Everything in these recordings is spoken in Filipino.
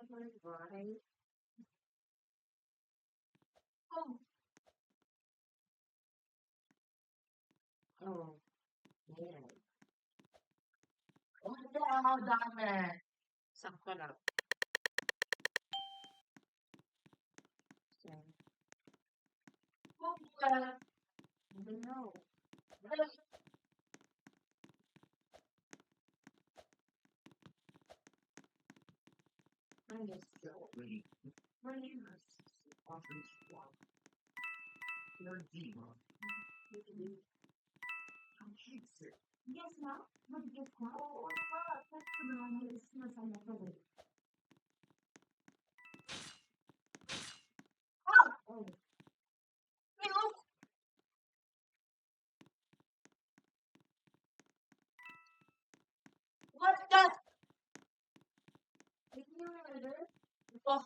Right? Oh, oh, yeah. Ang dami. Sakto lang. So, oh, well, I don't know. Well, I guess so. Really nice. Yes, ma'am. What is that? Oh, that's the one who is masaya ko eh. Oh, pero, what the? Did you murder? Oh,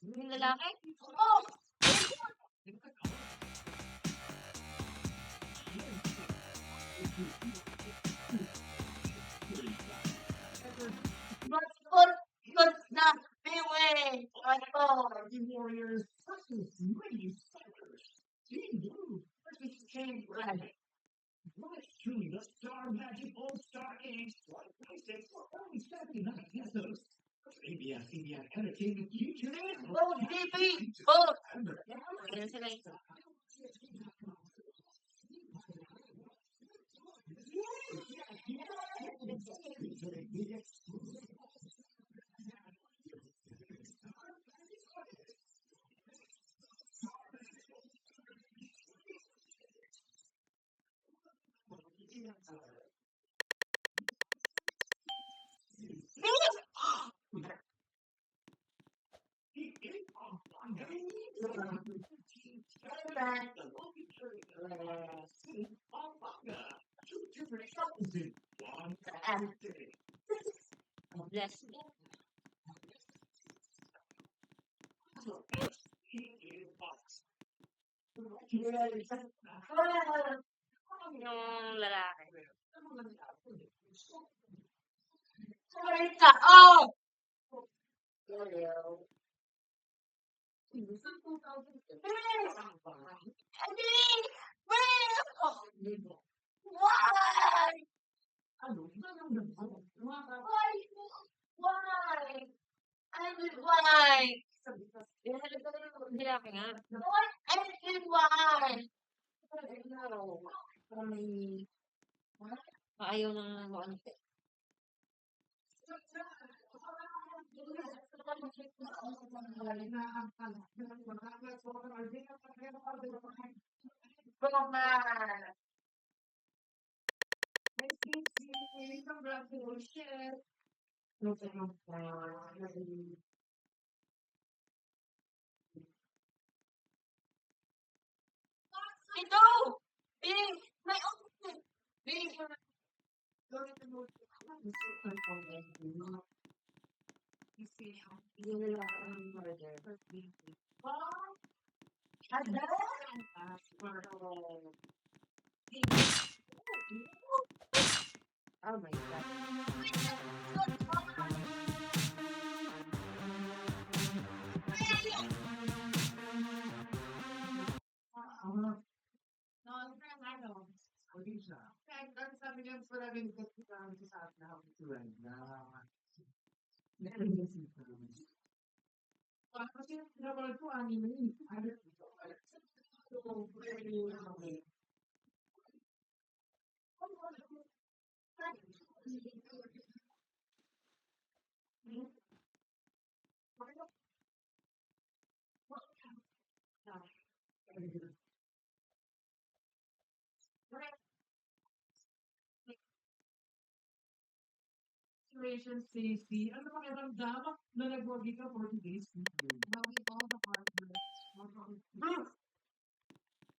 yung lalaki? Oh! But not anyway. I thought the Warriors versus Mighty Suckers. Team Blue versus Team Red. Live stream the Star Magic All-Star Games 2026 for only 79 pesos. ABS, CBS Entertainment YouTube. Oh, DP! Oh! Ayan sila ito. Bless me. Yung lalaki. Salita! Oh! Hello. Hindi! Wait! Why? Why? Why? Why? Hindi ako nga. What? And why? No. May... Ayaw na ano. Roman. Congratulations. Ito! Bing! May open! Bing! Ada? Oh my god. Situation safety. Ano pakiramdam na nag-working ka 40 days? Bawi ko sa partner.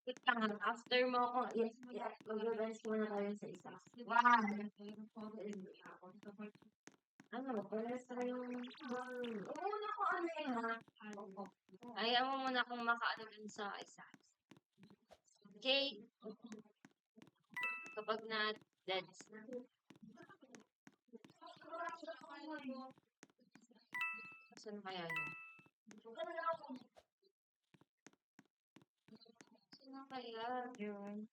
Wait lang, after mo ako, yes, mag-revenge muna tayo sa isa. Wow! Ano, pares tayong... Una ko ano eh, ha? Ayaw mo muna akong makaano dun sa isa. Okay? Kapag na-dead. Saan kaya yun? Saan kaya yun?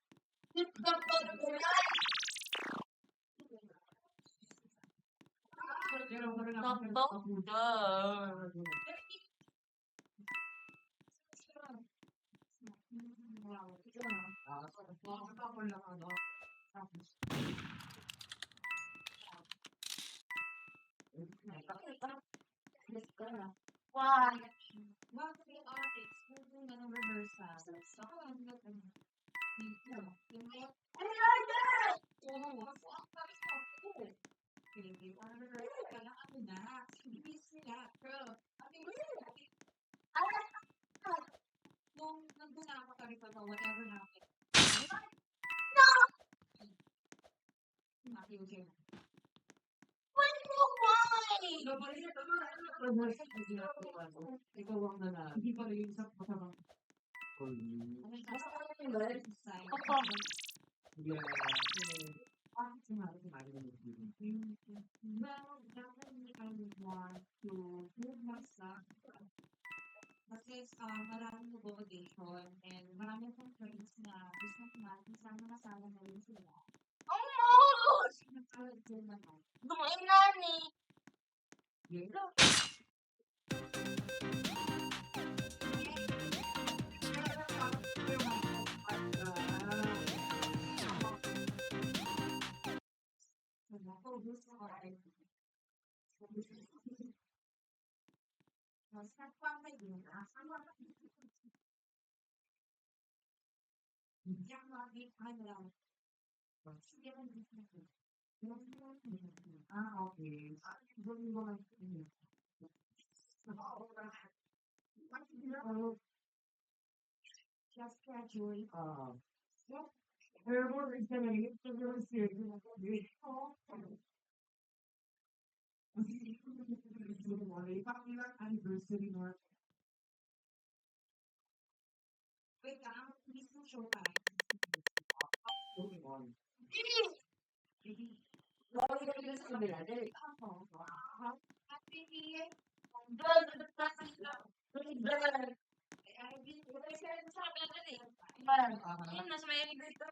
Why? Nasa may elevator.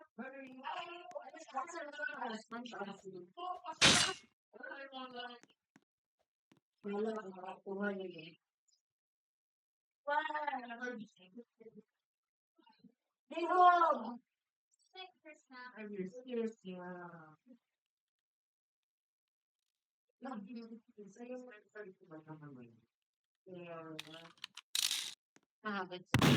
Mahagad sa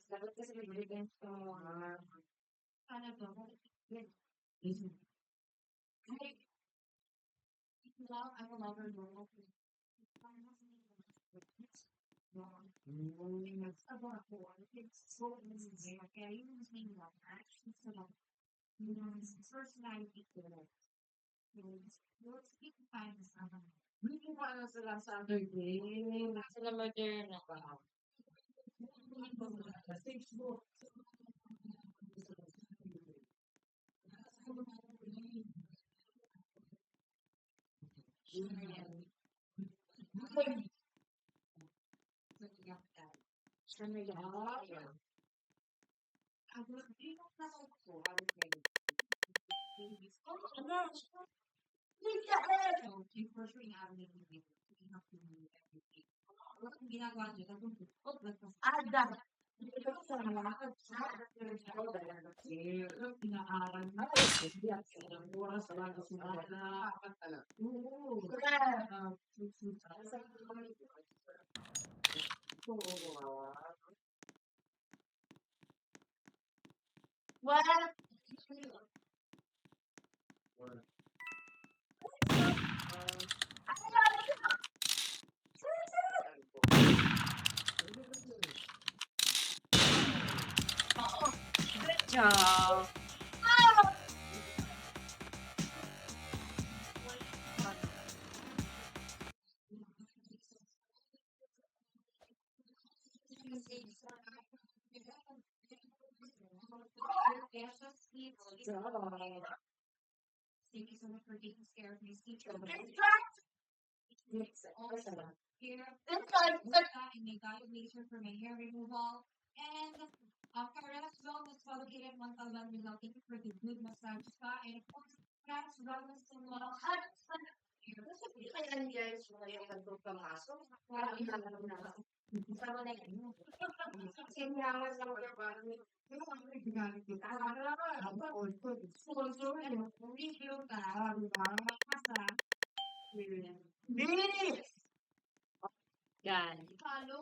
Dapat kasi bibigyan ko sila Moderna pa. job. Thank you so much for taking care of my teacher. Here, and my evaluation for my hair removal. And Caress Wellness Qualified Montalban Rizal. Thank you for the good massage spa. And of course, Caress Wellness Salon. God,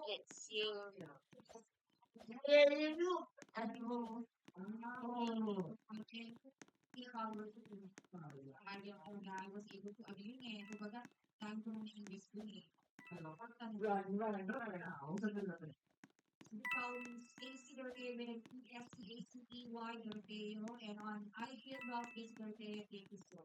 it's you. I was able to agree and kumbaga time ko nung English ko eh. Stacy Dorteo with SCACEY Dorteo and on iFeel Well Stacy Dorteo thank you so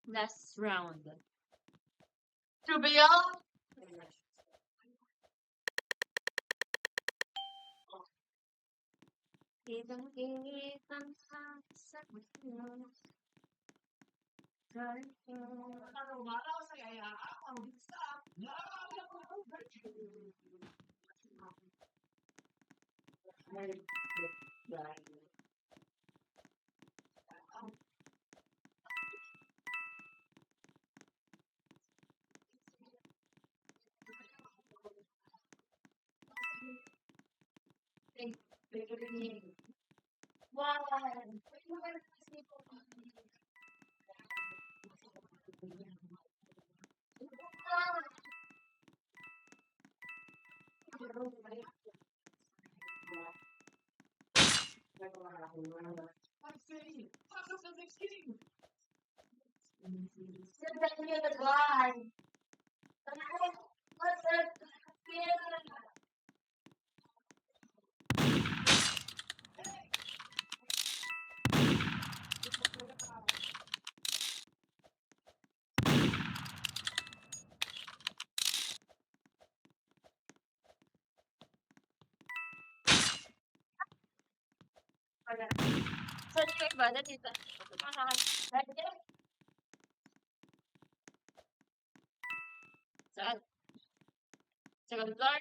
Last round. Ibang kitang sa Saan yung iba? Dito. Saan? Second floor?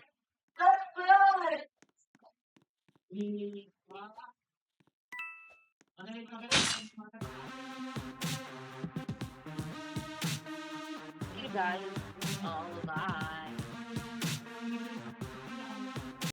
You guys, all that.